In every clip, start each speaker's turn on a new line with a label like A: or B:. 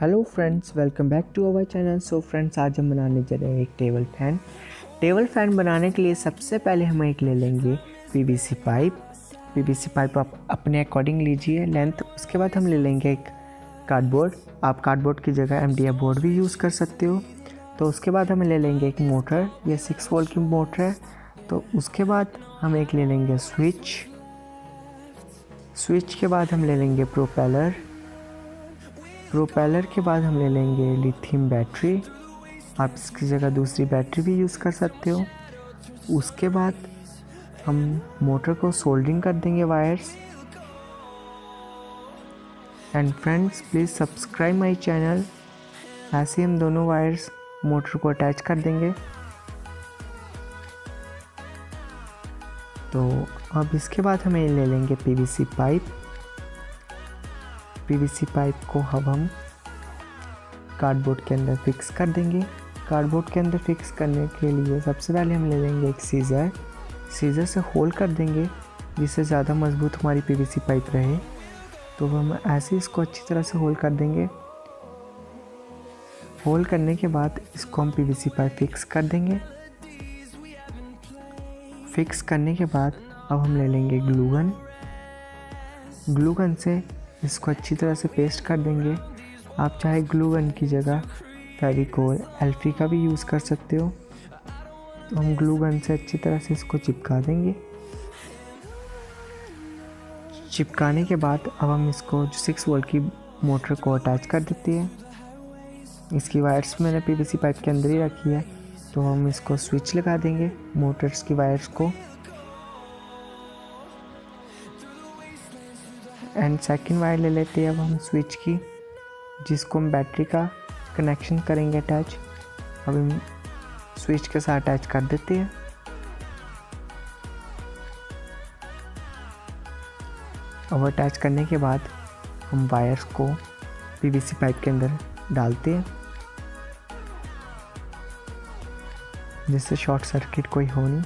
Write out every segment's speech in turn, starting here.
A: Hello friends, welcome back to our channel. So friends, आज हम बनाने जा रहे हैं एक टेबल फैन बनाने के लिए सबसे पहले हम एक ले लेंगे पीवीसी पाइप आप अपने अकॉर्डिंग लीजिए लेंथ। उसके बाद हम ले लेंगे एक कार्डबोर्ड। आप कार्डबोर्ड की जगह MDF बोर्ड भी यूज़ कर सकते हो। तो उसके बाद हम ले लेंगे एक मोटर, ये 6 वोल्ट की मोटर है। तो उसके बाद हम एक ले लेंगे स्विच के बाद हम ले लेंगे प्रोपेलर के बाद हम ले लेंगे लिथियम बैटरी। आप इसकी जगह दूसरी बैटरी भी यूज़ कर सकते हो। उसके बाद हम मोटर को सोल्डरिंग कर देंगे wires. And friends, please subscribe my channel. ऐसे हम दोनों वायर्स मोटर को अटैच कर देंगे। तो अब इसके बाद हमें ले लेंगे पीवीसी पाइप को हम कार्डबोर्ड के अंदर फिक्स कर देंगे। कार्डबोर्ड के अंदर फिक्स करने के लिए सबसे पहले हम ले लेंगे एक सीज़र से होल कर देंगे, जिससे ज़्यादा मजबूत हमारी पीवीसी पाइप रहे। तो हम ऐसे इसको अच्छी तरह से होल कर देंगे। होल करने के बाद इसको हम पीवीसी पाइप फिक्स कर देंगे। फिक्स करने के बाद अब हम ले लेंगे ग्लू गन से इसको अच्छी तरह से पेस्ट कर देंगे। आप चाहे ग्लू गन की जगह फेविकोल एल्फी का भी यूज़ कर सकते हो। तो हम ग्लू गन से अच्छी तरह से इसको चिपका देंगे। चिपकाने के बाद अब हम इसको 6 वोल्ट की मोटर को अटैच कर देते हैं। इसकी वायर्स मैंने पीवीसी पाइप के अंदर ही रखी है। तो हम इसको स्विच लगा देंगे मोटर्स की वायर्स को। एंड सेकंड वायर ले लेते हैं अब हम स्विच की, जिसको हम बैटरी का कनेक्शन करेंगे अटैच। अब हम स्विच के साथ अटैच कर देते हैं। अब अटैच करने के बाद हम वायर्स को पीवीसी पाइप के अंदर डालते हैं, जिससे शॉर्ट सर्किट कोई हो नहीं।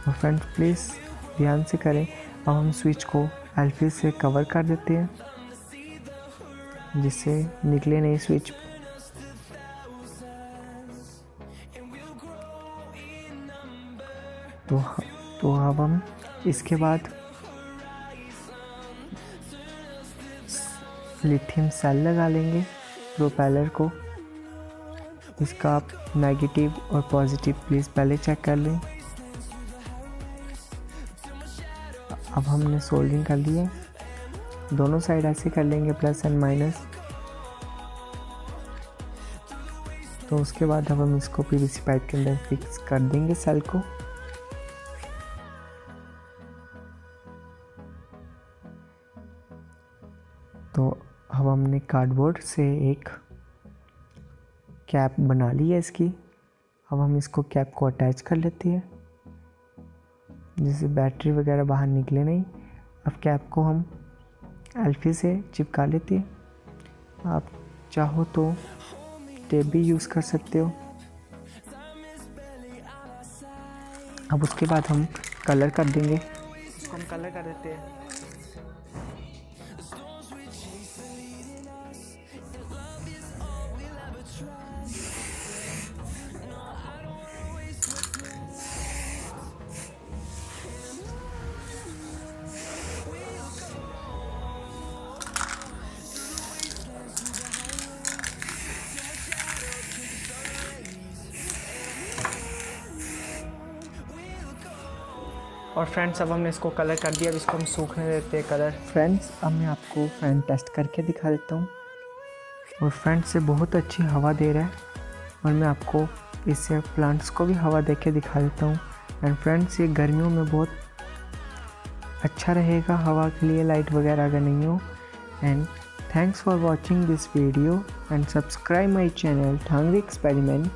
A: और फ्रेंड्स, प्लीज़ ध्यान से करें। अब हम स्विच को एल्फी से कवर कर देते हैं, जिससे निकले नहीं स्विच। तो अब हम इसके बाद लिथियम सेल लगा लेंगे प्रोपेलर को। इसका आप नेगेटिव और पॉजिटिव प्लीज़ पहले चेक कर लें। अब हमने सोल्डरिंग कर लिया, दोनों साइड ऐसे कर लेंगे प्लस एंड माइनस। तो उसके बाद अब हम इसको पीवीसी पाइप के अंदर फिक्स कर देंगे सेल को। तो अब हमने कार्डबोर्ड से एक कैप बना ली है इसकी। अब हम इसको कैप को अटैच कर लेते हैं, जिससे बैटरी वगैरह बाहर निकले नहीं। अब कैप को हम एल्फी से चिपका लेते हैं। आप चाहो तो टेप भी यूज़ कर सकते हो। अब उसके बाद हम कलर कर देंगे। इसको हम कलर कर देते हैं। और फ्रेंड्स, अब हमने इसको कलर कर दिया। अब इसको हम सूखने देते हैं कलर। फ्रेंड्स, अब मैं आपको फ़ैन टेस्ट करके दिखा देता हूँ। और फ्रेंड्स, से बहुत अच्छी हवा दे रहा है। और मैं आपको इससे प्लांट्स को भी हवा दे के दिखा देता हूँ। एंड फ्रेंड्स, ये गर्मियों में बहुत अच्छा रहेगा हवा के लिए, लाइट वगैरह अगर नहीं हो। And thanks for watching this video and subscribe my channel Thangri experiment.